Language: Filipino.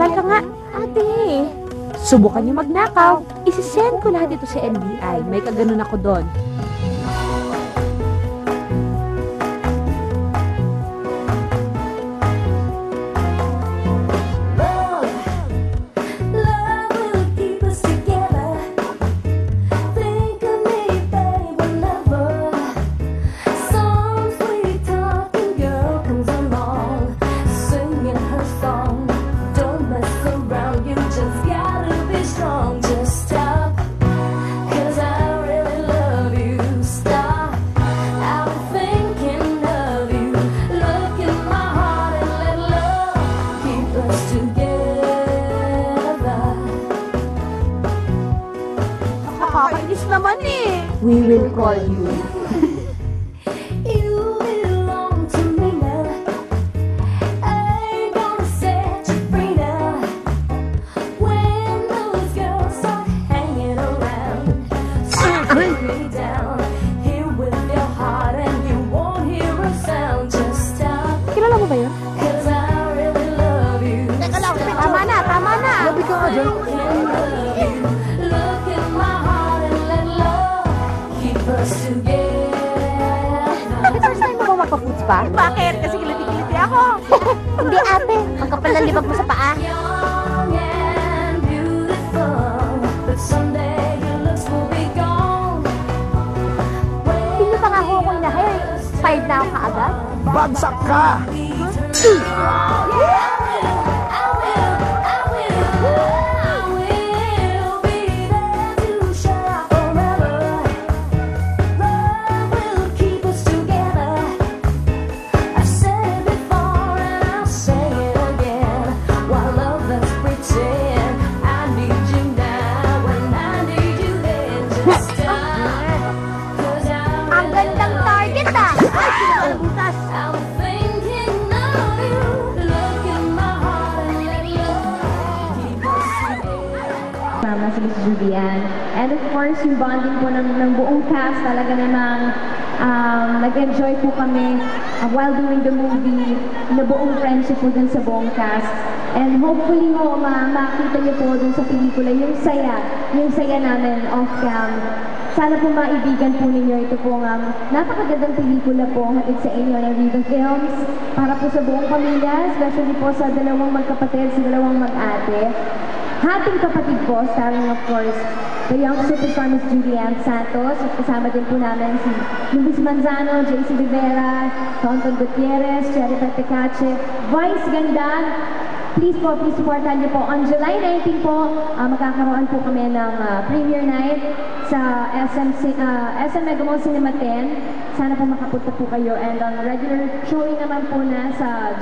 Teka nga, ate. Subukan niyo magnakaw. Isisend ko lahat ito sa NBI. May kaganon ako doon. Nakakainis naman eh. We will call you. Kilala mo ba yun? Teka lang, tama na, tama na. Labi ka nga dyan. First time mo ba magpa-foods pa? Bakit? Kasi kiliti-kiliti ako. Hindi ate, ang kapal ng libag mo sa paa. Hindi nyo pa nga ako inahay. 5 na ako kaagad. Bagsak ka! Ang gandang target ah! Mama si Miss Julian. And of course, yung bonding po ng buong cast, talaga namang nag-enjoy po kami while doing the movie, na buong friendship po dun sa buong cast. And hopefully ho, makita niyo po dun sa pelikula yung saya namin off-cam. Sana po maibigan po ninyo ito po napakagandang pelikula po hatid sa inyo ng Riva Films para po sa buong pamilya, especially po sa dalawang magkapatid, sa dalawang mag-ate. Hating kapatid po, starring of course, the young superstar Miss Julian Santos, at kasama din po namin si Luis Manzano, JC Rivera, Tonton Gutierrez, Cherry Petecache, Vice Ganda. Please supportan niyo po. On July 19 po, magkakaroon po kami ng premiere night sa SM Mega Mall Cinema 10. Sana po makapunta po kayo. And on regular showing naman po na sa